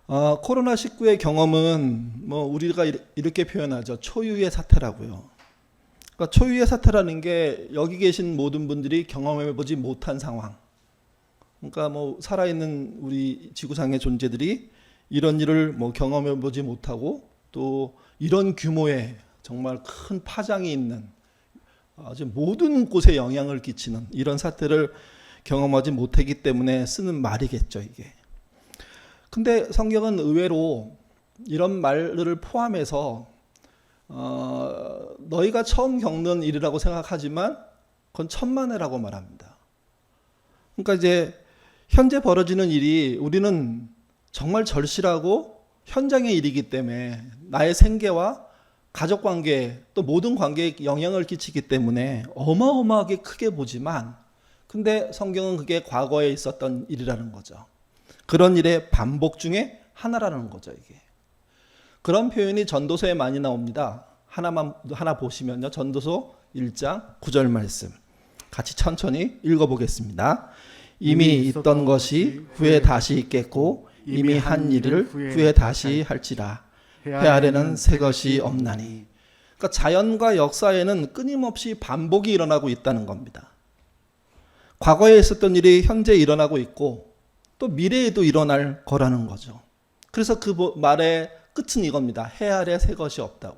코로나19의 경험은 뭐 우리가 이렇게 표현하죠. 초유의 사태라고요. 그러니까 초유의 사태라는 게 여기 계신 모든 분들이 경험해보지 못한 상황. 그러니까 뭐 살아있는 우리 지구상의 존재들이 이런 일을 뭐 경험해보지 못하고 또 이런 규모의 정말 큰 파장이 있는 아주 모든 곳에 영향을 끼치는 이런 사태를 경험하지 못했기 때문에 쓰는 말이겠죠, 이게. 근데 성경은 의외로 이런 말들을 포함해서 너희가 처음 겪는 일이라고 생각하지만 그건 천만에라고 말합니다. 그러니까 이제 현재 벌어지는 일이 우리는 정말 절실하고 현장의 일이기 때문에 나의 생계와 가족관계 또 모든 관계에 영향을 끼치기 때문에 어마어마하게 크게 보지만 근데 성경은 그게 과거에 있었던 일이라는 거죠. 그런 일의 반복 중에 하나라는 거죠, 이게. 그런 표현이 전도서에 많이 나옵니다. 하나 보시면요. 전도서 1장 9절 말씀. 같이 천천히 읽어보겠습니다. 이미 있던 것이 후에 다시 있겠고 이미 한 일을 후에 다시 할지라. 해 아래는 새 것이 없나니. 그러니까 자연과 역사에는 끊임없이 반복이 일어나고 있다는 겁니다. 과거에 있었던 일이 현재 일어나고 있고 또 미래에도 일어날 거라는 거죠. 그래서 그 말의 끝은 이겁니다. 해 아래 새 것이 없다고.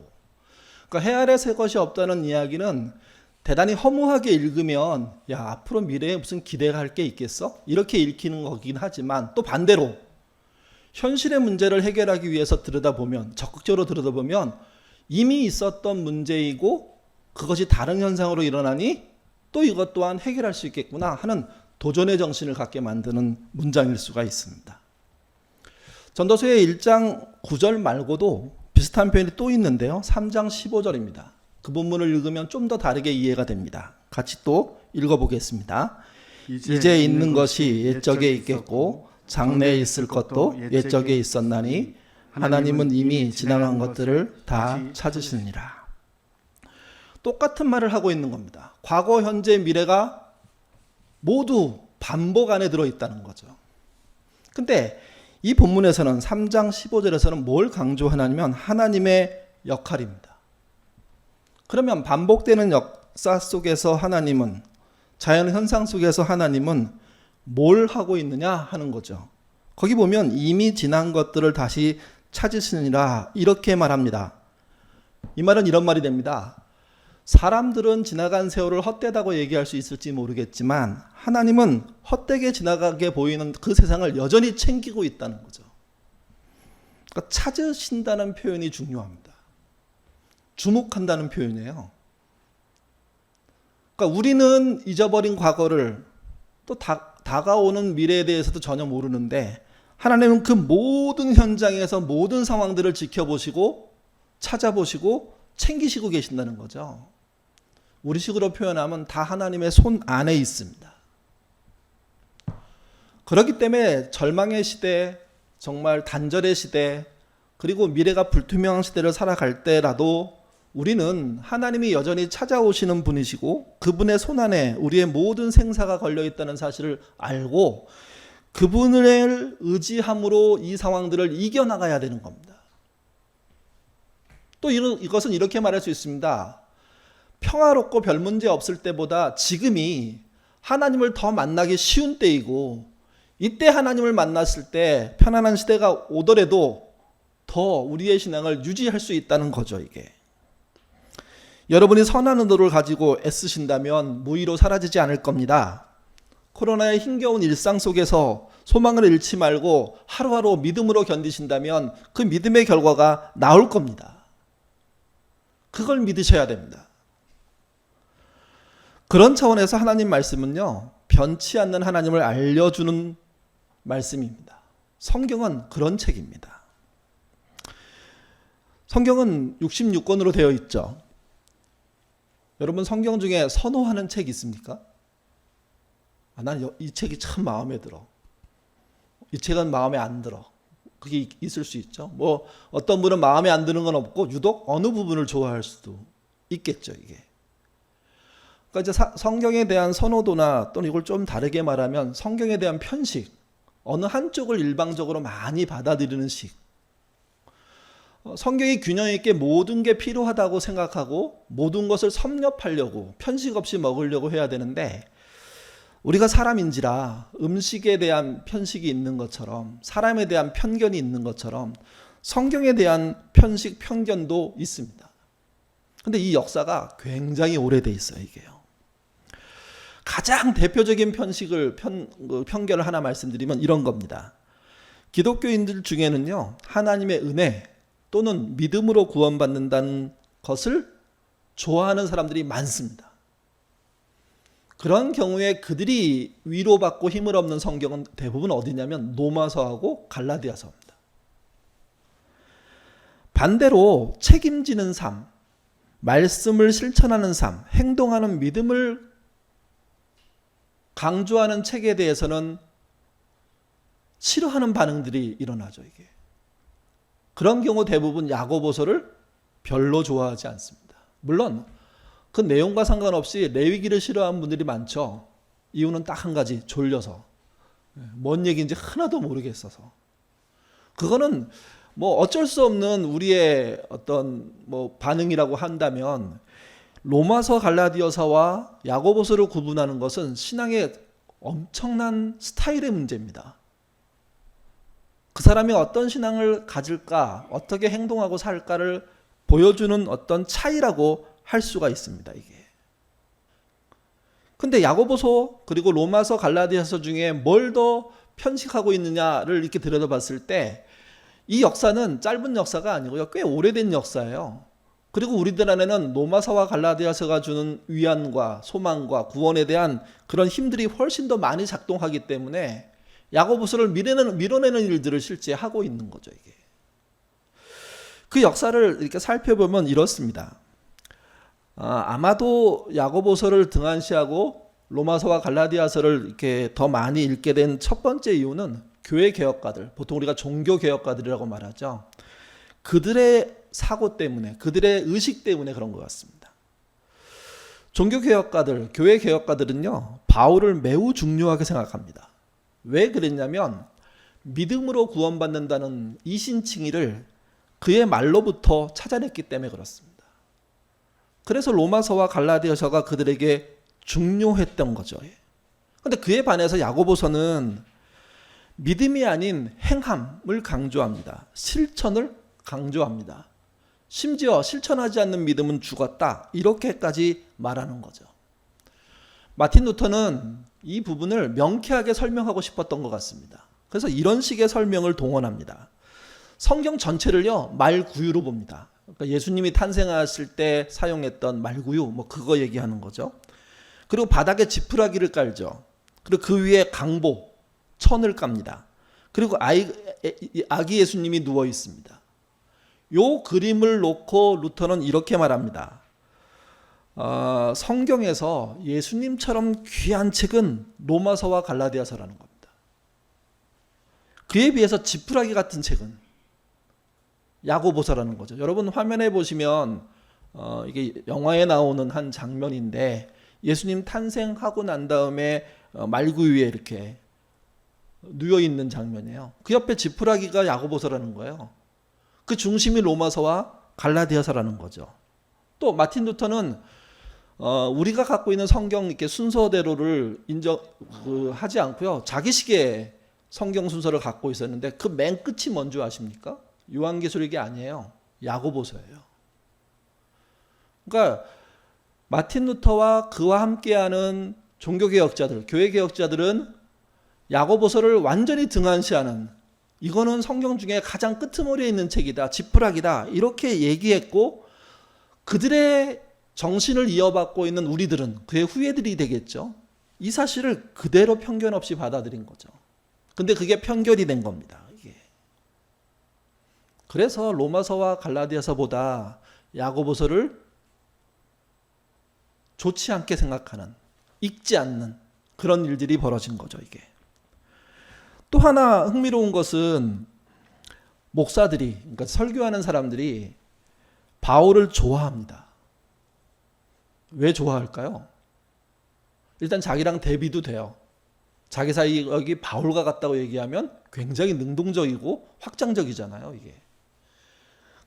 그러니까 해 아래 새 것이 없다는 이야기는 대단히 허무하게 읽으면 야 앞으로 미래에 무슨 기대가 할 게 있겠어? 이렇게 읽히는 거긴 하지만 또 반대로 현실의 문제를 해결하기 위해서 들여다보면 적극적으로 들여다보면 이미 있었던 문제이고 그것이 다른 현상으로 일어나니 또 이것 또한 해결할 수 있겠구나 하는 도전의 정신을 갖게 만드는 문장일 수가 있습니다. 전도서의 1장 9절 말고도 비슷한 표현이 또 있는데요. 3장 15절입니다. 그 본문을 읽으면 좀 더 다르게 이해가 됩니다. 같이 또 읽어보겠습니다. 이제 있는 것이 옛적에 있겠고 장래에 있을 것도 옛적에 있었나니 하나님은 이미 지나간 것들을 다 찾으시느니라. 똑같은 말을 하고 있는 겁니다. 과거, 현재, 미래가 모두 반복 안에 들어있다는 거죠. 근데 이 본문에서는 3장 15절에서는 뭘 강조하냐면 하나님의 역할입니다. 그러면 반복되는 역사 속에서 하나님은 자연 현상 속에서 하나님은 뭘 하고 있느냐 하는 거죠. 거기 보면 이미 지난 것들을 다시 찾으시느니라 이렇게 말합니다. 이 말은 이런 말이 됩니다. 사람들은 지나간 세월을 헛되다고 얘기할 수 있을지 모르겠지만 하나님은 헛되게 지나가게 보이는 그 세상을 여전히 챙기고 있다는 거죠. 그러니까 찾으신다는 표현이 중요합니다. 주목한다는 표현이에요. 그러니까 우리는 잊어버린 과거를 또 다가오는 미래에 대해서도 전혀 모르는데 하나님은 그 모든 현장에서 모든 상황들을 지켜보시고 찾아보시고 챙기시고 계신다는 거죠. 우리식으로 표현하면 다 하나님의 손 안에 있습니다. 그렇기 때문에 절망의 시대, 정말 단절의 시대, 그리고 미래가 불투명한 시대를 살아갈 때라도 우리는 하나님이 여전히 찾아오시는 분이시고 그분의 손 안에 우리의 모든 생사가 걸려있다는 사실을 알고 그분을 의지함으로 이 상황들을 이겨나가야 되는 겁니다. 또 이것은 이렇게 말할 수 있습니다. 평화롭고 별 문제 없을 때보다 지금이 하나님을 더 만나기 쉬운 때이고 이때 하나님을 만났을 때 편안한 시대가 오더라도 더 우리의 신앙을 유지할 수 있다는 거죠, 이게. 여러분이 선한 의도를 가지고 애쓰신다면 무의로 사라지지 않을 겁니다. 코로나의 힘겨운 일상 속에서 소망을 잃지 말고 하루하루 믿음으로 견디신다면 그 믿음의 결과가 나올 겁니다. 그걸 믿으셔야 됩니다. 그런 차원에서 하나님 말씀은요, 변치 않는 하나님을 알려주는 말씀입니다. 성경은 그런 책입니다. 성경은 66권으로 되어 있죠. 여러분 성경 중에 선호하는 책 있습니까? 난 이 책이 참 마음에 들어. 이 책은 마음에 안 들어. 그게 있을 수 있죠. 뭐 어떤 분은 마음에 안 드는 건 없고 유독 어느 부분을 좋아할 수도 있겠죠, 이게. 그러니까 이제 성경에 대한 선호도나 또는 이걸 좀 다르게 말하면 성경에 대한 편식, 어느 한쪽을 일방적으로 많이 받아들이는 식. 성경이 균형 있게 모든 게 필요하다고 생각하고 모든 것을 섭렵하려고 편식 없이 먹으려고 해야 되는데, 우리가 사람인지라 음식에 대한 편식이 있는 것처럼, 사람에 대한 편견이 있는 것처럼 성경에 대한 편식, 편견도 있습니다. 근데 이 역사가 굉장히 오래돼 있어요, 이게요. 가장 대표적인 편견을 하나 말씀드리면 이런 겁니다. 기독교인들 중에는요, 하나님의 은혜 또는 믿음으로 구원받는다는 것을 좋아하는 사람들이 많습니다. 그런 경우에 그들이 위로받고 힘을 얻는 성경은 대부분 어디냐면 로마서하고 갈라디아서입니다. 반대로 책임지는 삶, 말씀을 실천하는 삶, 행동하는 믿음을 강조하는 책에 대해서는 싫어하는 반응들이 일어나죠, 이게. 그런 경우 대부분 야고보서를 별로 좋아하지 않습니다. 물론 그 내용과 상관없이 레위기를 싫어하는 분들이 많죠. 이유는 딱 한 가지, 졸려서. 뭔 얘기인지 하나도 모르겠어서. 그거는 뭐 어쩔 수 없는 우리의 어떤 뭐 반응이라고 한다면, 로마서, 갈라디아서와 야고보서를 구분하는 것은 신앙의 엄청난 스타일의 문제입니다. 그 사람이 어떤 신앙을 가질까, 어떻게 행동하고 살까를 보여주는 어떤 차이라고 할 수가 있습니다, 이게. 근데 야고보서 그리고 로마서, 갈라디아서 중에 뭘 더 편식하고 있느냐를 이렇게 들여다봤을 때, 이 역사는 짧은 역사가 아니고요, 꽤 오래된 역사예요. 그리고 우리들 안에는 로마서와 갈라디아서가 주는 위안과 소망과 구원에 대한 그런 힘들이 훨씬 더 많이 작동하기 때문에 야고보서를 밀어내는 일들을 실제 하고 있는 거죠, 이게. 그 역사를 이렇게 살펴보면 이렇습니다. 아마도 야고보서를 등한시하고 로마서와 갈라디아서를 이렇게 더 많이 읽게 된 첫 번째 이유는 교회 개혁가들, 보통 우리가 종교 개혁가들이라고 말하죠. 그들의 사고 때문에, 그들의 의식 때문에 그런 것 같습니다. 종교 개혁가들, 교회 개혁가들은요, 바울을 매우 중요하게 생각합니다. 왜 그랬냐면 믿음으로 구원받는다는 이신칭의를 그의 말로부터 찾아냈기 때문에 그렇습니다. 그래서 로마서와 갈라디아서가 그들에게 중요했던 거죠. 그런데 그에 반해서 야고보서는 믿음이 아닌 행함을 강조합니다. 실천을 강조합니다. 심지어 실천하지 않는 믿음은 죽었다, 이렇게까지 말하는 거죠. 마틴 루터는 이 부분을 명쾌하게 설명하고 싶었던 것 같습니다. 그래서 이런 식의 설명을 동원합니다. 성경 전체를요, 말구유로 봅니다. 그러니까 예수님이 탄생하실 때 사용했던 말구유, 뭐 그거 얘기하는 거죠. 그리고 바닥에 지푸라기를 깔죠. 그리고 그 위에 강보, 천을 깝니다. 그리고 아기 예수님이 누워 있습니다. 요 그림을 놓고 루터는 이렇게 말합니다. 성경에서 예수님처럼 귀한 책은 로마서와 갈라디아서라는 겁니다. 그에 비해서 지푸라기 같은 책은 야고보서라는 거죠. 여러분 화면에 보시면 이게 영화에 나오는 한 장면인데, 예수님 탄생하고 난 다음에 말구 위에 이렇게 누워 있는 장면이에요. 그 옆에 지푸라기가 야고보서라는 거예요. 그 중심이 로마서와 갈라디아서라는 거죠. 또 마틴 루터는 우리가 갖고 있는 성경 이렇게 순서대로를 하지 않고요, 자기식의 성경 순서를 갖고 있었는데, 그 맨 끝이 뭔지 아십니까? 요한계시록이 아니에요. 야고보서예요. 그러니까 마틴 루터와 그와 함께하는 종교개혁자들, 교회개혁자들은 야고보서를 완전히 등한시하는, 이거는 성경 중에 가장 끄트머리에 있는 책이다, 지푸라기다, 이렇게 얘기했고, 그들의 정신을 이어받고 있는 우리들은, 그의 후예들이 되겠죠, 이 사실을 그대로 편견 없이 받아들인 거죠. 근데 그게 편견이 된 겁니다, 이게. 그래서 로마서와 갈라디아서보다 야고보서를 좋지 않게 생각하는, 읽지 않는 그런 일들이 벌어진 거죠, 이게. 또 하나 흥미로운 것은 목사들이, 그러니까 설교하는 사람들이 바울을 좋아합니다. 왜 좋아할까요? 일단 자기랑 대비도 돼요. 자기 사역이 바울과 같다고 얘기하면 굉장히 능동적이고 확장적이잖아요, 이게.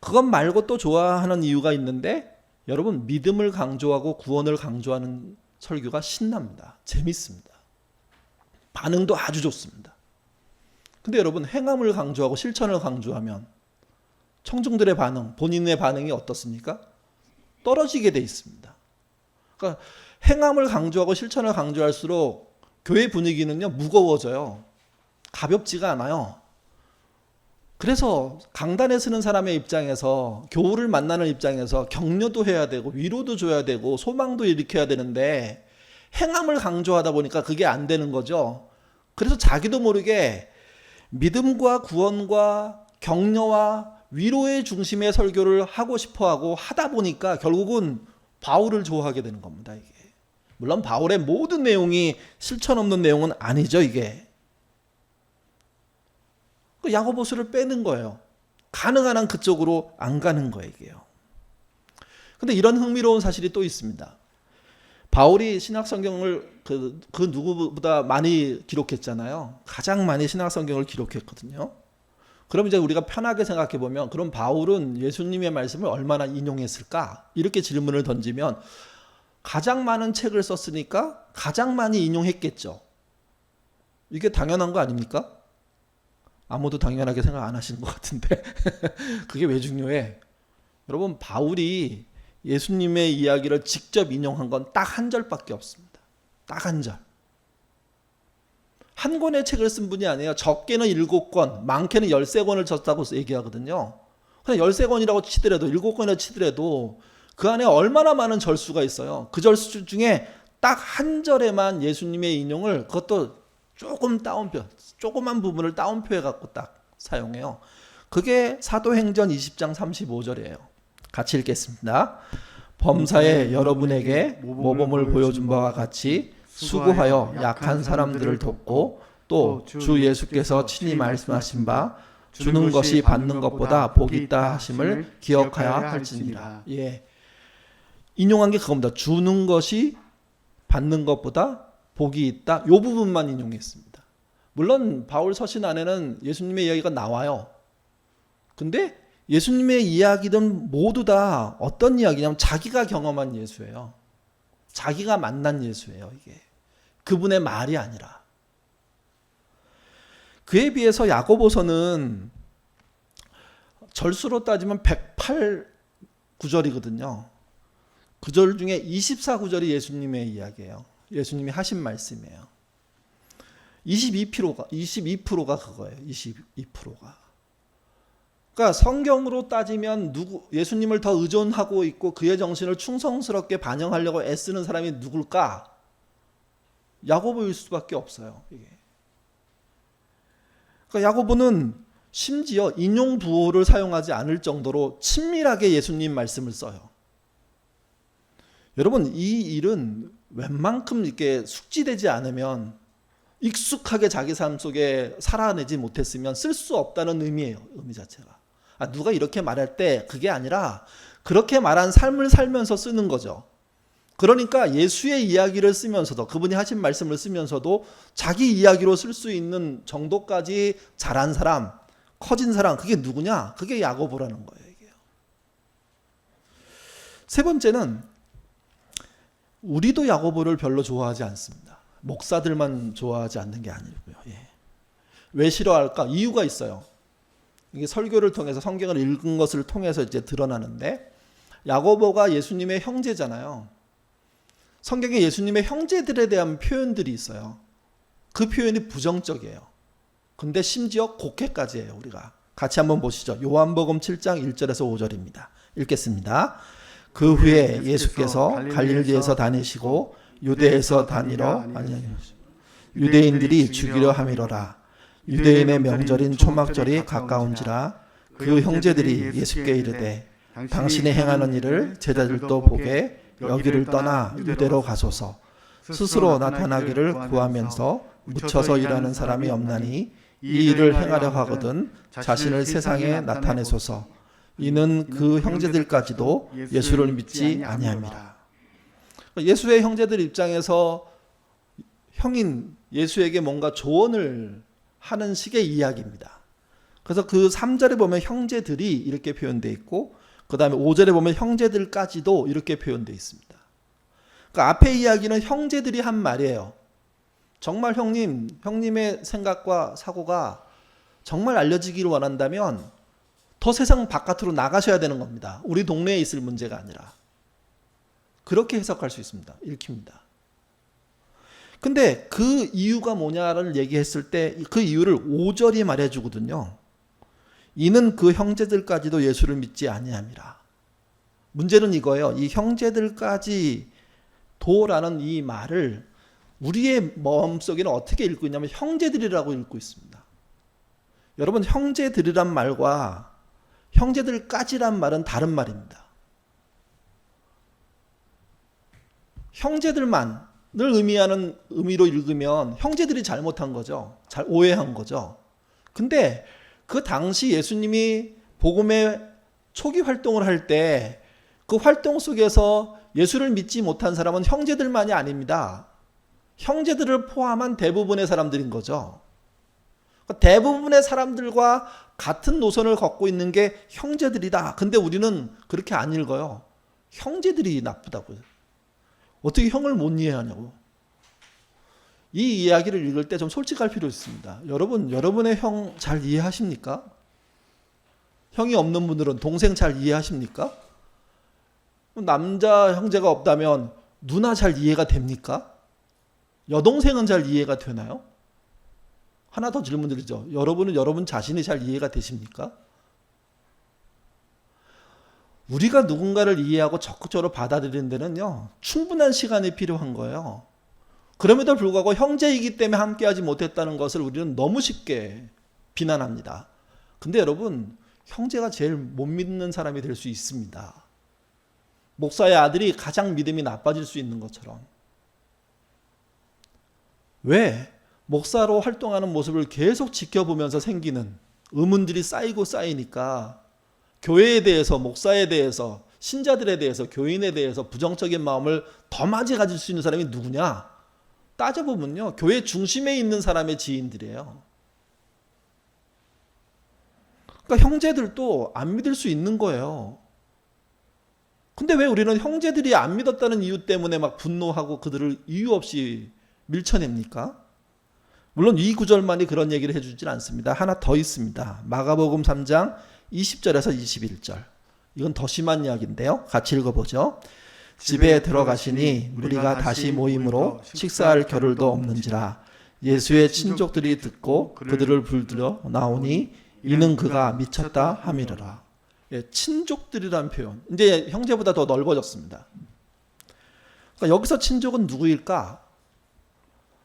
그것 말고 또 좋아하는 이유가 있는데, 여러분, 믿음을 강조하고 구원을 강조하는 설교가 신납니다. 재밌습니다. 반응도 아주 좋습니다. 근데 여러분, 행함을 강조하고 실천을 강조하면 청중들의 반응, 본인의 반응이 어떻습니까? 떨어지게 돼 있습니다. 그러니까 행함을 강조하고 실천을 강조할수록 교회 분위기는요, 무거워져요. 가볍지가 않아요. 그래서 강단에 서는 사람의 입장에서, 교우를 만나는 입장에서 격려도 해야 되고 위로도 줘야 되고 소망도 일으켜야 되는데 행함을 강조하다 보니까 그게 안 되는 거죠. 그래서 자기도 모르게 믿음과 구원과 격려와 위로의 중심의 설교를 하고 싶어하고 하다 보니까 결국은 바울을 좋아하게 되는 겁니다. 이게 물론 바울의 모든 내용이 실천 없는 내용은 아니죠. 이게 야고보서를 빼는 거예요. 가능한 한 그쪽으로 안 가는 거예요. 이게요. 근데 이런 흥미로운 사실이 또 있습니다. 바울이 신약성경을 그 누구보다 많이 기록했잖아요. 가장 많이 신약성경을 기록했거든요. 그럼 이제 우리가 편하게 생각해 보면, 그럼 바울은 예수님의 말씀을 얼마나 인용했을까? 이렇게 질문을 던지면 가장 많은 책을 썼으니까 가장 많이 인용했겠죠. 이게 당연한 거 아닙니까? 아무도 당연하게 생각 안 하시는 것 같은데 그게 왜 중요해? 여러분, 바울이 예수님의 이야기를 직접 인용한 건 딱 한 절밖에 없습니다. 딱 한 절. 한 권의 책을 쓴 분이 아니에요. 적게는 7권, 많게는 13권을 썼다고 얘기하거든요. 그냥 13권이라고 치더라도, 7권이라고 치더라도 그 안에 얼마나 많은 절수가 있어요. 그 절수 중에 딱 한 절에만 예수님의 인용을, 그것도 조그만 부분을 따옴표해 갖고 딱 사용해요. 그게 사도행전 20장 35절이에요. 같이 읽겠습니다. 범사에 여러분에게 모범을 보여준 바와 같이 수고하여 약한 사람들을 돕고, 또 주 예수께서 친히 말씀하신 바 주는 것이 받는 것보다 복이 있다 하심을 기억하여야 할지니라. 예, 인용한 게 그겁니다. 주는 것이 받는 것보다 복이 있다. 이 부분만 인용했습니다. 물론 바울 서신 안에는 예수님의 이야기가 나와요. 근데 예수님의 이야기는 모두 다 어떤 이야기냐면 자기가 경험한 예수예요. 자기가 만난 예수예요. 이게 그분의 말이 아니라. 그에 비해서 야고보서는 절수로 따지면 108구절이거든요. 구절 중에 24구절이 예수님의 이야기예요. 예수님이 하신 말씀이에요. 22%가 그거예요. 22%가. 그러니까 성경으로 따지면 예수님을 더 의존하고 있고 그의 정신을 충성스럽게 반영하려고 애쓰는 사람이 누굴까? 야고보일 수밖에 없어요. 이게. 그러니까 야고보는 심지어 인용 부호를 사용하지 않을 정도로 친밀하게 예수님 말씀을 써요. 여러분, 이 일은 웬만큼 이렇게 숙지되지 않으면, 익숙하게 자기 삶 속에 살아내지 못했으면 쓸 수 없다는 의미예요. 의미 자체가. 누가 이렇게 말할 때 그게 아니라 그렇게 말한 삶을 살면서 쓰는 거죠. 그러니까 예수의 이야기를 쓰면서도, 그분이 하신 말씀을 쓰면서도 자기 이야기로 쓸 수 있는 정도까지 자란 사람, 커진 사람, 그게 누구냐? 그게 야고보라는 거예요. 이게요. 세 번째는, 우리도 야고보를 별로 좋아하지 않습니다. 목사들만 좋아하지 않는 게 아니고요. 예. 왜 싫어할까? 이유가 있어요. 이게 설교를 통해서, 성경을 읽은 것을 통해서 이제 드러나는데, 야고보가 예수님의 형제잖아요. 성경에 예수님의 형제들에 대한 표현들이 있어요. 그 표현이 부정적이에요. 근데 심지어 곡해까지 해요. 우리가 같이 한번 보시죠. 요한복음 7장 1절에서 5절입니다. 읽겠습니다. 그 후에 예수께서 갈릴리에서 다니시고 유대에서 다니러, 유대인들이 죽이려 함이로라. 유대인의 명절인 초막절이 가까운지라. 그 형제들이 예수께 이르되 당신이 행하는 일을 제자들도 보게 여기를 떠나 유대로 가소서. 스스로 나타나기를 구하면서 묻혀서 일하는 사람이 없나니 이 일을 행하려 하거든 자신을 세상에 나타내소서. 이는 그 형제들까지도 예수를 믿지 아니함이라. 예수의 형제들 입장에서 형인 예수에게 뭔가 조언을 하는 식의 이야기입니다. 그래서 그 3절에 보면 형제들이 이렇게 표현되어 있고 그 다음에 5절에 보면 형제들까지도 이렇게 표현되어 있습니다. 그러니까 앞에 이야기는 형제들이 한 말이에요. 정말 형님의 생각과 사고가 정말 알려지기를 원한다면 더 세상 바깥으로 나가셔야 되는 겁니다. 우리 동네에 있을 문제가 아니라. 그렇게 해석할 수 있습니다. 읽힙니다. 근데 그 이유가 뭐냐를 얘기했을 때 그 이유를 5절이 말해주거든요. 이는 그 형제들까지도 예수를 믿지 아니함이라. 문제는 이거예요. 이 형제들까지도라는 이 말을 우리의 마음속에는 어떻게 읽고 있냐면 형제들이라고 읽고 있습니다. 여러분, 형제들이란 말과 형제들까지란 말은 다른 말입니다. 형제들만을 의미하는 의미로 읽으면 형제들이 잘못한 거죠. 잘 오해한 거죠. 근데 그 당시 예수님이 복음의 초기 활동을 할 때 그 활동 속에서 예수를 믿지 못한 사람은 형제들만이 아닙니다. 형제들을 포함한 대부분의 사람들인 거죠. 대부분의 사람들과 같은 노선을 걷고 있는 게 형제들이다. 근데 우리는 그렇게 안 읽어요. 형제들이 나쁘다고요. 어떻게 형을 못 이해하냐고. 이 이야기를 읽을 때 좀 솔직할 필요 있습니다. 여러분의 형 잘 이해하십니까? 형이 없는 분들은 동생 잘 이해하십니까? 남자 형제가 없다면 누나 잘 이해가 됩니까? 여동생은 잘 이해가 되나요? 하나 더 질문 드리죠. 여러분은 여러분 자신이 잘 이해가 되십니까? 우리가 누군가를 이해하고 적극적으로 받아들이는 데는요, 충분한 시간이 필요한 거예요. 그럼에도 불구하고 형제이기 때문에 함께하지 못했다는 것을 우리는 너무 쉽게 비난합니다. 근데 여러분, 형제가 제일 못 믿는 사람이 될 수 있습니다. 목사의 아들이 가장 믿음이 나빠질 수 있는 것처럼. 왜? 목사로 활동하는 모습을 계속 지켜보면서 생기는 의문들이 쌓이고 쌓이니까 교회에 대해서, 목사에 대해서, 신자들에 대해서, 교인에 대해서 부정적인 마음을 더 많이 가질 수 있는 사람이 누구냐? 따져보면요, 교회 중심에 있는 사람의 지인들이에요. 그러니까 형제들도 안 믿을 수 있는 거예요. 근데 왜 우리는 형제들이 안 믿었다는 이유 때문에 막 분노하고 그들을 이유 없이 밀쳐냅니까? 물론 이 구절만이 그런 얘기를 해주진 않습니다. 하나 더 있습니다. 마가복음 3장 20절에서 21절. 이건 더 심한 이야기인데요. 같이 읽어보죠. 집에 들어가시니 우리가 다시 모임으로 식사할 겨를도 없는지라. 예수의 친족들이 듣고 그들을 불들여 나오니 이는 그가 미쳤다 함이러라. 예, 친족들이라는 표현. 이제 형제보다 더 넓어졌습니다. 그러니까 여기서 친족은 누구일까?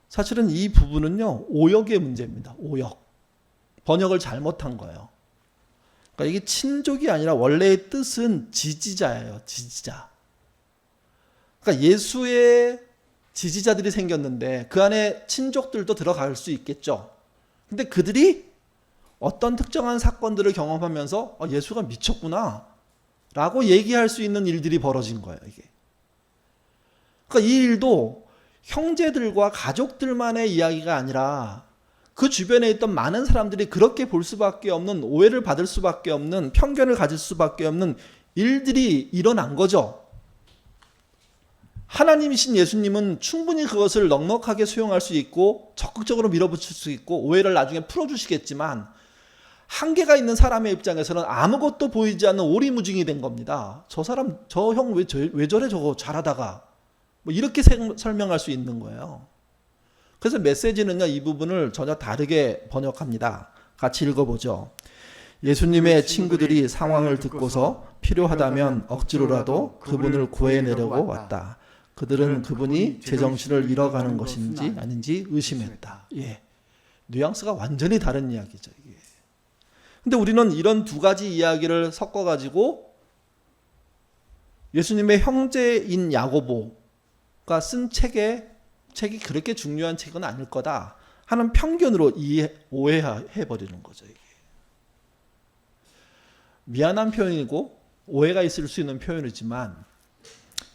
사실은 이 부분은요, 오역의 문제입니다. 오역. 번역을 잘못한 거예요. 그러니까 이게 친족이 아니라 원래의 뜻은 지지자예요. 지지자. 그러니까 예수의 지지자들이 생겼는데 그 안에 친족들도 들어갈 수 있겠죠. 근데 그들이 어떤 특정한 사건들을 경험하면서 예수가 미쳤구나 라고 얘기할 수 있는 일들이 벌어진 거예요. 이게. 그러니까 이 일도 형제들과 가족들만의 이야기가 아니라 그 주변에 있던 많은 사람들이 그렇게 볼 수밖에 없는, 오해를 받을 수밖에 없는, 편견을 가질 수밖에 없는 일들이 일어난 거죠. 하나님이신 예수님은 충분히 그것을 넉넉하게 수용할 수 있고 적극적으로 밀어붙일 수 있고 오해를 나중에 풀어주시겠지만, 한계가 있는 사람의 입장에서는 아무것도 보이지 않는 오리무중이 된 겁니다. 저 사람, 저 형 왜 저래 저거 잘하다가, 뭐 이렇게 설명할 수 있는 거예요. 그래서 메시지는요, 이 부분을 전혀 다르게 번역합니다. 같이 읽어보죠. 예수님의 친구들이 상황을 듣고서 필요하다면 억지로라도 그분을 구해내려고 왔다. 그들은 그분이 제정신을 잃어가는 것인지 아닌지 의심했다. 예, 뉘앙스가 완전히 다른 이야기죠. 이게. 근데 우리는 이런 두 가지 이야기를 섞어가지고 예수님의 형제인 야고보가 쓴 책이 그렇게 중요한 책은 아닐 거다 하는 편견으로 오해해버리는 거죠. 이게. 미안한 표현이고 오해가 있을 수 있는 표현이지만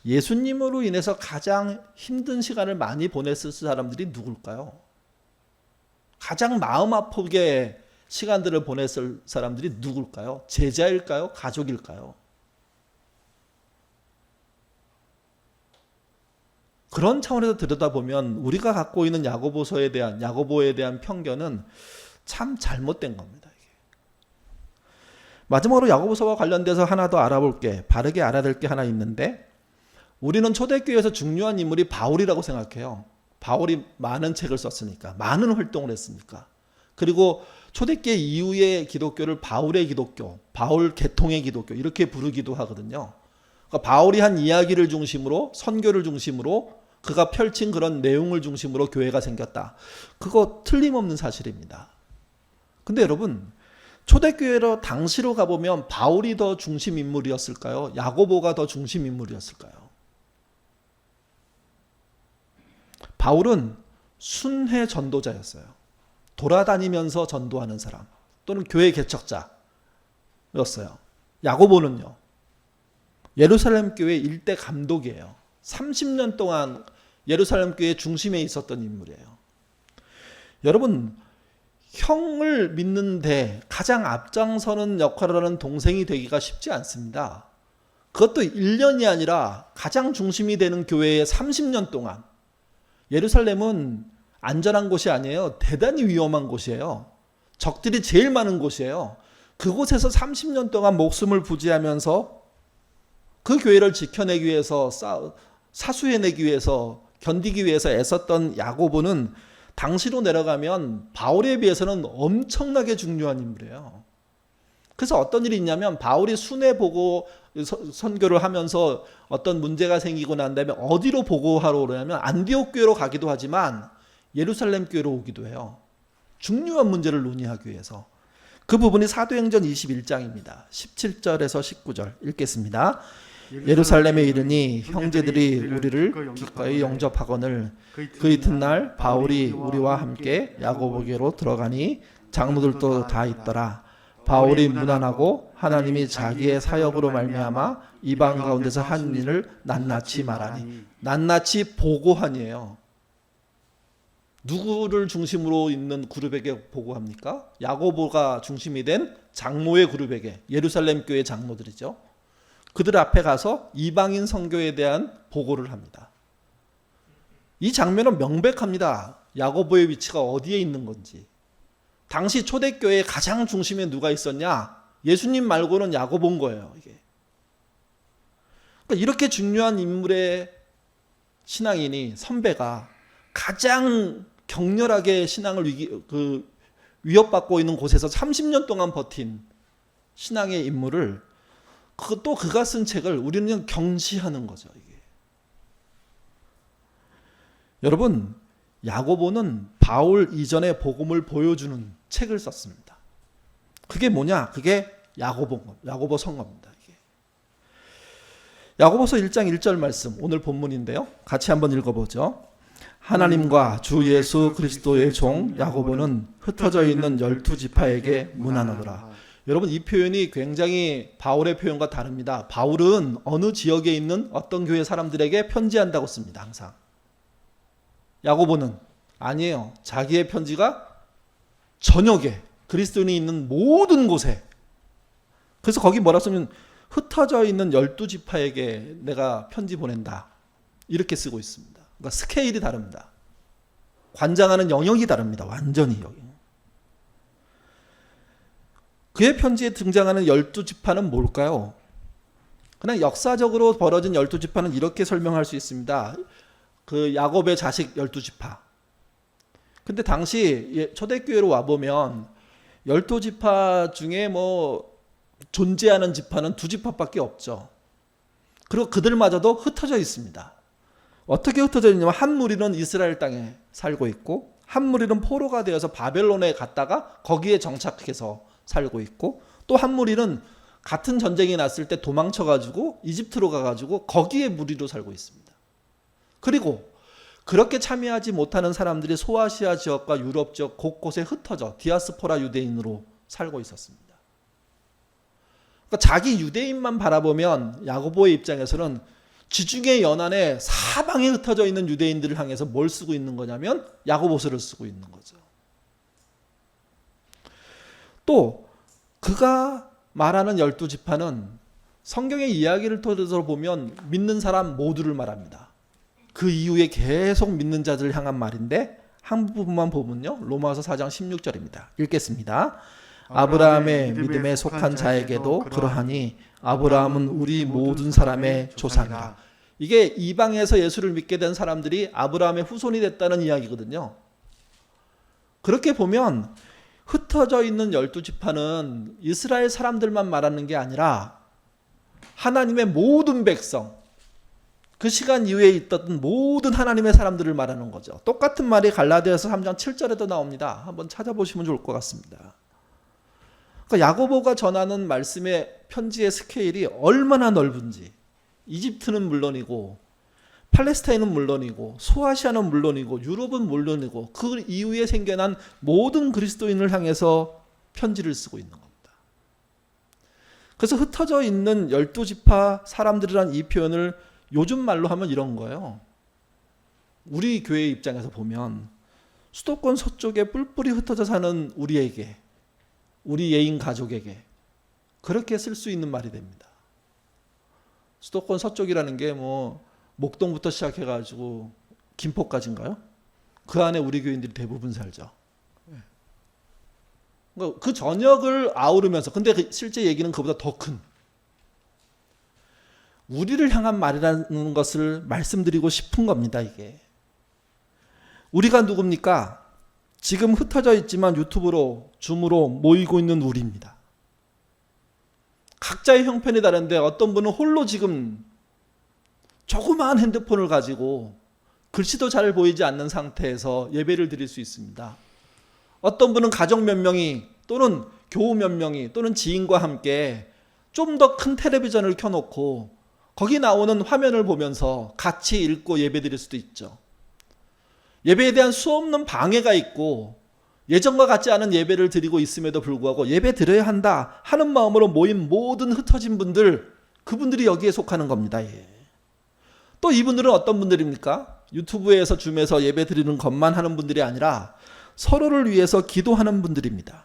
예수님으로 인해서 가장 힘든 시간을 많이 보냈을 사람들이 누굴까요? 가장 마음 아프게 시간들을 보냈을 사람들이 누굴까요? 제자일까요? 가족일까요? 그런 차원에서 들여다보면 우리가 갖고 있는 야고보에 대한 편견은 참 잘못된 겁니다. 이게. 마지막으로 야고보서와 관련돼서 하나 더 알아볼게. 바르게 알아야 될 게 하나 있는데, 우리는 초대교회에서 중요한 인물이 바울이라고 생각해요. 바울이 많은 책을 썼으니까, 많은 활동을 했으니까. 그리고 초대교회 이후의 기독교를 바울의 기독교, 바울 계통의 기독교 이렇게 부르기도 하거든요. 그러니까 바울이 한 이야기를 중심으로, 선교를 중심으로, 그가 펼친 그런 내용을 중심으로 교회가 생겼다. 그거 틀림없는 사실입니다. 근데 여러분, 초대교회로 당시로 가보면 바울이 더 중심 인물이었을까요? 야고보가 더 중심 인물이었을까요? 바울은 순회 전도자였어요. 돌아다니면서 전도하는 사람, 또는 교회 개척자였어요. 야고보는요, 예루살렘 교회 일대 감독이에요. 30년 동안 예루살렘 교회 중심에 있었던 인물이에요. 여러분, 형을 믿는데 가장 앞장서는 역할을 하는 동생이 되기가 쉽지 않습니다. 그것도 1년이 아니라 가장 중심이 되는 교회에 30년 동안. 예루살렘은 안전한 곳이 아니에요. 대단히 위험한 곳이에요. 적들이 제일 많은 곳이에요. 그곳에서 30년 동안 목숨을 부지하면서 그 교회를 지켜내기 위해서, 사수해내기 위해서, 견디기 위해서 애썼던 야고보는 당시로 내려가면 바울에 비해서는 엄청나게 중요한 인물이에요. 그래서 어떤 일이 있냐면, 바울이 순회 보고 선교를 하면서 어떤 문제가 생기고 난 다음에 어디로 보고하러 오냐면 안디옥 교회로 가기도 하지만 예루살렘 교회로 오기도 해요. 중요한 문제를 논의하기 위해서. 그 부분이 사도행전 21장입니다. 17절에서 19절 읽겠습니다. 예루살렘에 이르니 형제들이 우리를 기꺼이 영접하거늘 그 이튿날 바울이 우리와 함께 야고보교로 들어가니 장로들도 다 있더라. 바울이 무난하고 하나님이 자기의 사역으로 말미암아 이방 가운데서 한 일을 낱낱이 말하니. 낱낱이 보고하니에요. 누구를 중심으로 있는 그룹에게 보고합니까? 야고보가 중심이 된 장로의 그룹에게, 예루살렘 교회 장로들이죠. 그들 앞에 가서 이방인 선교에 대한 보고를 합니다. 이 장면은 명백합니다. 야고보의 위치가 어디에 있는 건지. 당시 초대교회의 가장 중심에 누가 있었냐? 예수님 말고는 야고보인 거예요. 이게. 그러니까 이렇게 중요한 인물의 신앙인이, 선배가 가장 격렬하게 신앙을 위협받고 있는 곳에서 30년 동안 버틴 신앙의 인물을, 또 그가 쓴 책을 우리는 경시하는 거죠. 이게. 여러분, 야고보는 바울 이전의 복음을 보여주는 책을 썼습니다. 그게 뭐냐? 그게 야고보 성어입니다. 이게. 야고보서 1장 1절 말씀, 오늘 본문인데요. 같이 한번 읽어보죠. 하나님과 주 예수 그리스도의 종 야고보는 흩어져 있는 12지파에게 문안하노라. 여러분, 이 표현이 굉장히 바울의 표현과 다릅니다. 바울은 어느 지역에 있는 어떤 교회 사람들에게 편지한다고 씁니다. 항상. 야고보는 아니에요. 자기의 편지가 전역에, 그리스도인이 있는 모든 곳에. 그래서 거기 뭐라 쓰면 흩어져 있는 12지파에게 내가 편지 보낸다. 이렇게 쓰고 있습니다. 그러니까 스케일이 다릅니다. 관장하는 영역이 다릅니다. 완전히 여기. 그의 편지에 등장하는 12지파는 뭘까요? 그냥 역사적으로 벌어진 12지파는 이렇게 설명할 수 있습니다. 그 야곱의 자식 12지파. 근데 당시 초대교회로 와보면 12지파 중에 뭐 존재하는 지파는 2지파밖에 없죠. 그리고 그들마저도 흩어져 있습니다. 어떻게 흩어져 있냐면 한 무리는 이스라엘 땅에 살고 있고, 한 무리는 포로가 되어서 바벨론에 갔다가 거기에 정착해서 살고 있고, 또 한 무리는 같은 전쟁이 났을 때 도망쳐가지고 이집트로 가가지고 거기에 무리로 살고 있습니다. 그리고 그렇게 참여하지 못하는 사람들이 소아시아 지역과 유럽 지역 곳곳에 흩어져 디아스포라 유대인으로 살고 있었습니다. 그러니까 자기 유대인만 바라보면 야고보의 입장에서는 지중해 연안에 사방에 흩어져 있는 유대인들을 향해서 뭘 쓰고 있는 거냐면 야고보서를 쓰고 있는 거죠. 또 그가 말하는 12지파는 성경의 이야기를 통해서 보면 믿는 사람 모두를 말합니다. 그 이후에 계속 믿는 자들을 향한 말인데 한 부분만 보면요. 로마서 4장 16절입니다. 읽겠습니다. 아브라함의 믿음에 속한 자에게도 그러하니 아브라함은 우리 모든 사람의 조상이라. 이게 이방에서 예수를 믿게 된 사람들이 아브라함의 후손이 됐다는 이야기거든요. 그렇게 보면 흩어져 있는 12지파는 이스라엘 사람들만 말하는 게 아니라 하나님의 모든 백성, 그 시간 이후에 있던 모든 하나님의 사람들을 말하는 거죠. 똑같은 말이 갈라디아서 3장 7절에도 나옵니다. 한번 찾아보시면 좋을 것 같습니다. 그러니까 야고보가 전하는 말씀의 편지의 스케일이 얼마나 넓은지, 이집트는 물론이고 팔레스타인은 물론이고 소아시아는 물론이고 유럽은 물론이고 그 이후에 생겨난 모든 그리스도인을 향해서 편지를 쓰고 있는 겁니다. 그래서 흩어져 있는 12지파 사람들이란 이 표현을 요즘 말로 하면 이런 거예요. 우리 교회 입장에서 보면 수도권 서쪽에 뿔뿔이 흩어져 사는 우리에게, 우리 예인 가족에게 그렇게 쓸 수 있는 말이 됩니다. 수도권 서쪽이라는 게 뭐 목동부터 시작해가지고 김포까지인가요? 그 안에 우리 교인들이 대부분 살죠. 그 전역을 아우르면서, 근데 실제 얘기는 그보다 더 큰 우리를 향한 말이라는 것을 말씀드리고 싶은 겁니다. 이게 우리가 누굽니까? 지금 흩어져 있지만 유튜브로 줌으로 모이고 있는 우리입니다. 각자의 형편이 다른데 어떤 분은 홀로 지금 조그마한 핸드폰을 가지고 글씨도 잘 보이지 않는 상태에서 예배를 드릴 수 있습니다. 어떤 분은 가족 몇 명이 또는 교우 몇 명이 또는 지인과 함께 좀 더 큰 텔레비전을 켜놓고 거기 나오는 화면을 보면서 같이 읽고 예배 드릴 수도 있죠. 예배에 대한 수없는 방해가 있고 예전과 같지 않은 예배를 드리고 있음에도 불구하고 예배 드려야 한다 하는 마음으로 모인 모든 흩어진 분들, 그분들이 여기에 속하는 겁니다. 예. 또 이분들은 어떤 분들입니까? 유튜브에서 줌에서 예배 드리는 것만 하는 분들이 아니라 서로를 위해서 기도하는 분들입니다.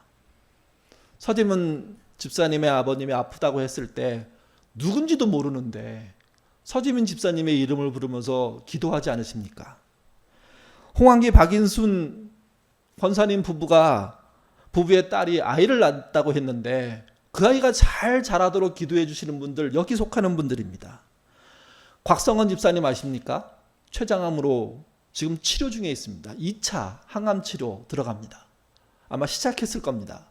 서지문 집사님의 아버님이 아프다고 했을 때 누군지도 모르는데 서지문 집사님의 이름을 부르면서 기도하지 않으십니까? 홍한기 박인순 권사님 부부의 딸이 아이를 낳았다고 했는데 그 아이가 잘 자라도록 기도해 주시는 분들, 여기 속하는 분들입니다. 곽성원 집사님 아십니까? 췌장암으로 지금 치료 중에 있습니다. 2차 항암 치료 들어갑니다. 아마 시작했을 겁니다.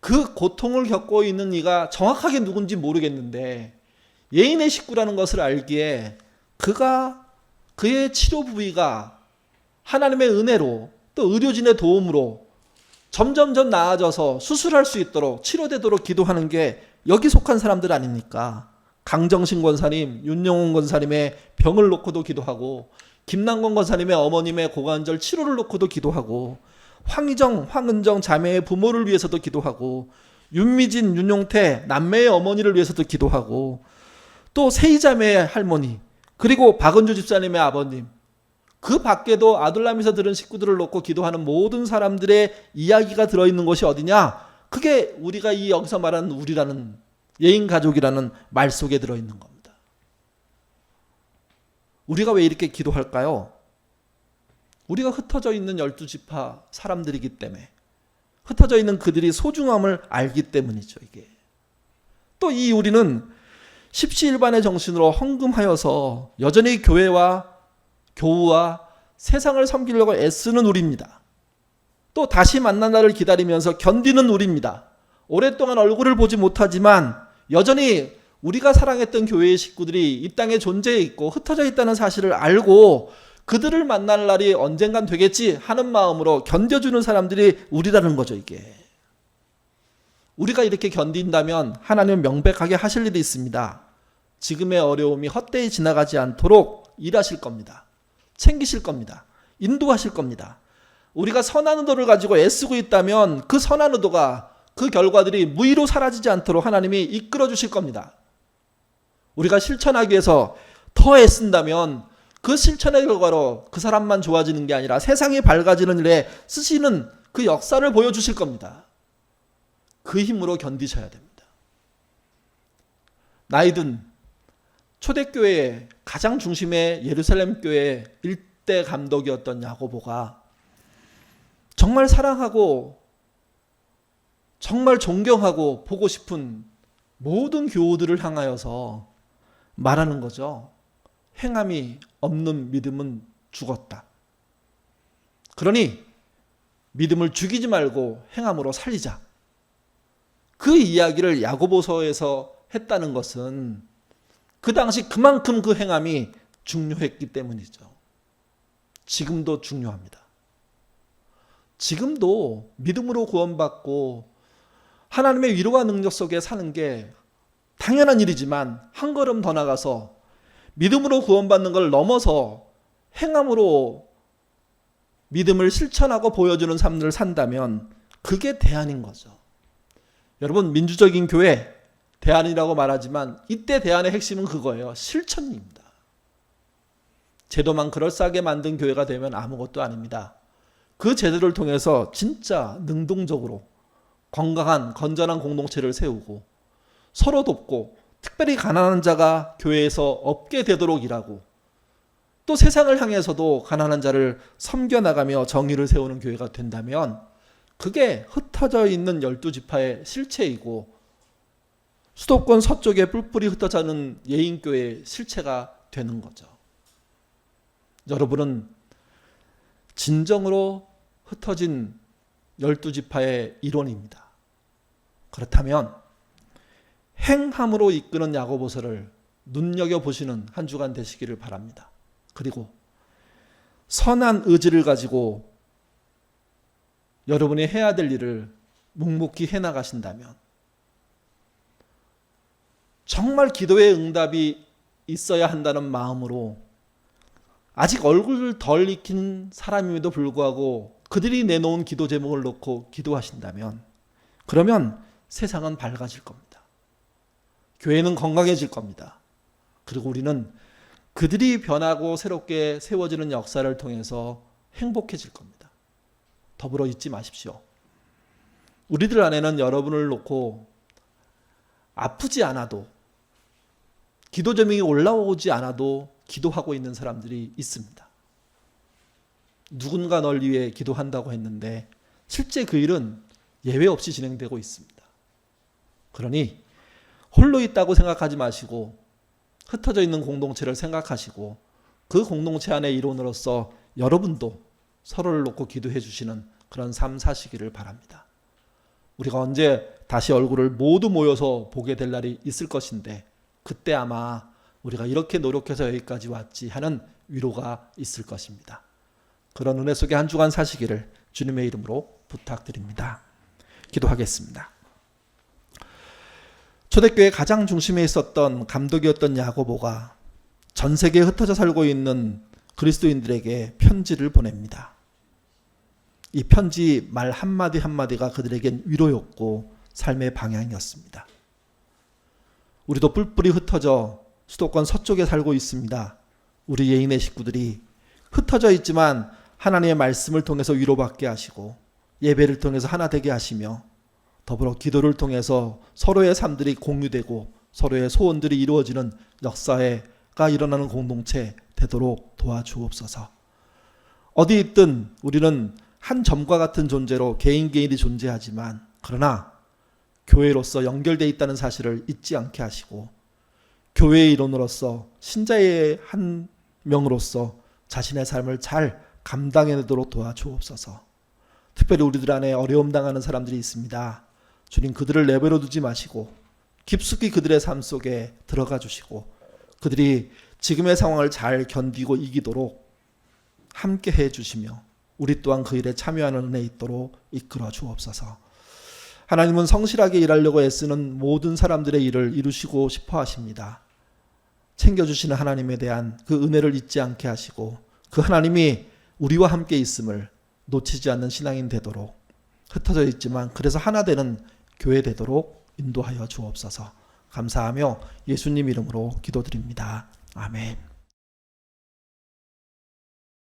그 고통을 겪고 있는 이가 정확하게 누군지 모르겠는데 예인의 식구라는 것을 알기에 그의 치료 부위가 하나님의 은혜로 또 의료진의 도움으로 점점점 나아져서 수술할 수 있도록 치료되도록 기도하는 게 여기 속한 사람들 아닙니까? 강정신 권사님, 윤영훈 권사님의 병을 놓고도 기도하고 김남권 권사님의 어머님의 고관절 치료를 놓고도 기도하고 황은정 자매의 부모를 위해서도 기도하고 윤미진, 윤용태 남매의 어머니를 위해서도 기도하고 또 세이자매의 할머니 그리고 박은주 집사님의 아버님 그 밖에도 아둘람에서 들은 식구들을 놓고 기도하는 모든 사람들의 이야기가 들어있는 것이 어디냐? 그게 우리가 이 여기서 말하는 우리라는 예인 가족이라는 말 속에 들어있는 겁니다. 우리가 왜 이렇게 기도할까요? 우리가 흩어져 있는 12지파 사람들이기 때문에, 흩어져 있는 그들이 소중함을 알기 때문이죠. 이게 또 이 우리는 십시일반의 정신으로 헌금하여서 여전히 교회와 교우와 세상을 섬기려고 애쓰는 우리입니다. 또 다시 만난 날을 기다리면서 견디는 우리입니다. 오랫동안 얼굴을 보지 못하지만 여전히 우리가 사랑했던 교회의 식구들이 이 땅에 존재해 있고 흩어져 있다는 사실을 알고 그들을 만날 날이 언젠간 되겠지 하는 마음으로 견뎌주는 사람들이 우리라는 거죠. 이게 우리가 이렇게 견딘다면 하나님은 명백하게 하실 일이 있습니다. 지금의 어려움이 헛되이 지나가지 않도록 일하실 겁니다. 챙기실 겁니다. 인도하실 겁니다. 우리가 선한 의도를 가지고 애쓰고 있다면 그 선한 의도가, 그 결과들이 무의로 사라지지 않도록 하나님이 이끌어 주실 겁니다. 우리가 실천하기 위해서 더 애쓴다면 그 실천의 결과로 그 사람만 좋아지는 게 아니라 세상이 밝아지는 일에 쓰시는 그 역사를 보여주실 겁니다. 그 힘으로 견디셔야 됩니다. 나이든 초대교회의 가장 중심의 예루살렘 교회 일대 감독이었던 야고보가 정말 사랑하고 정말 존경하고 보고 싶은 모든 교우들을 향하여서 말하는 거죠. 행함이 없는 믿음은 죽었다. 그러니 믿음을 죽이지 말고 행함으로 살리자. 그 이야기를 야고보서에서 했다는 것은 그 당시 그만큼 그 행함이 중요했기 때문이죠. 지금도 중요합니다. 지금도 믿음으로 구원받고 하나님의 위로와 능력 속에 사는 게 당연한 일이지만 한 걸음 더 나가서 믿음으로 구원받는 걸 넘어서 행함으로 믿음을 실천하고 보여주는 삶을 산다면 그게 대안인 거죠. 여러분, 민주적인 교회 대안이라고 말하지만 이때 대안의 핵심은 그거예요. 실천입니다. 제도만 그럴싸하게 만든 교회가 되면 아무것도 아닙니다. 그 제도를 통해서 진짜 능동적으로 건강한 건전한 공동체를 세우고 서로 돕고 특별히 가난한 자가 교회에서 없게 되도록 일하고 또 세상을 향해서도 가난한 자를 섬겨나가며 정의를 세우는 교회가 된다면 그게 흩어져 있는 12지파의 실체이고 수도권 서쪽에 뿔뿔이 흩어져 있는 예인교회의 실체가 되는 거죠. 여러분은 진정으로 흩어진 12지파의 일원입니다. 그렇다면 행함으로 이끄는 야고보서를 눈여겨보시는 한 주간 되시기를 바랍니다. 그리고 선한 의지를 가지고 여러분이 해야 될 일을 묵묵히 해나가신다면 정말 기도의 응답이 있어야 한다는 마음으로 아직 얼굴을 덜 익힌 사람임에도 불구하고 그들이 내놓은 기도 제목을 놓고 기도하신다면 그러면 세상은 밝아질 겁니다. 교회는 건강해질 겁니다. 그리고 우리는 그들이 변하고 새롭게 세워지는 역사를 통해서 행복해질 겁니다. 더불어 잊지 마십시오. 우리들 안에는 여러분을 놓고 아프지 않아도 기도 제목이 올라오지 않아도 기도하고 있는 사람들이 있습니다. 누군가 널 위해 기도한다고 했는데 실제 그 일은 예외 없이 진행되고 있습니다. 그러니 홀로 있다고 생각하지 마시고 흩어져 있는 공동체를 생각하시고 그 공동체 안의 일원으로서 여러분도 서로를 놓고 기도해 주시는 그런 삶 사시기를 바랍니다. 우리가 언제 다시 얼굴을 모두 모여서 보게 될 날이 있을 것인데 그때 아마 우리가 이렇게 노력해서 여기까지 왔지 하는 위로가 있을 것입니다. 그런 은혜 속에 한 주간 사시기를 주님의 이름으로 부탁드립니다. 기도하겠습니다. 초대교회 가장 중심에 있었던 감독이었던 야고보가 전 세계에 흩어져 살고 있는 그리스도인들에게 편지를 보냅니다. 이 편지 말 한마디 한마디가 그들에겐 위로였고 삶의 방향이었습니다. 우리도 뿔뿔이 흩어져 수도권 서쪽에 살고 있습니다. 우리 예인의 식구들이 흩어져 있지만 하나님의 말씀을 통해서 위로받게 하시고 예배를 통해서 하나 되게 하시며 더불어 기도를 통해서 서로의 삶들이 공유되고 서로의 소원들이 이루어지는 역사가 일어나는 공동체 되도록 도와주옵소서. 어디 있든 우리는 한 점과 같은 존재로 개인이 존재하지만 그러나 교회로서 연결되어 있다는 사실을 잊지 않게 하시고 교회의 일원으로서 신자의 한 명으로서 자신의 삶을 잘 감당해내도록 도와주옵소서. 특별히 우리들 안에 어려움 당하는 사람들이 있습니다. 주님, 그들을 내버려 두지 마시고 깊숙이 그들의 삶 속에 들어가 주시고 그들이 지금의 상황을 잘 견디고 이기도록 함께 해 주시며 우리 또한 그 일에 참여하는 은혜 있도록 이끌어 주옵소서. 하나님은 성실하게 일하려고 애쓰는 모든 사람들의 일을 이루시고 싶어 하십니다. 챙겨주시는 하나님에 대한 그 은혜를 잊지 않게 하시고 그 하나님이 우리와 함께 있음을 놓치지 않는 신앙인 되도록 흩어져 있지만 그래서 하나 되는 교회 되도록 인도하여 주옵소서. 감사하며 예수님 이름으로 기도드립니다. 아멘.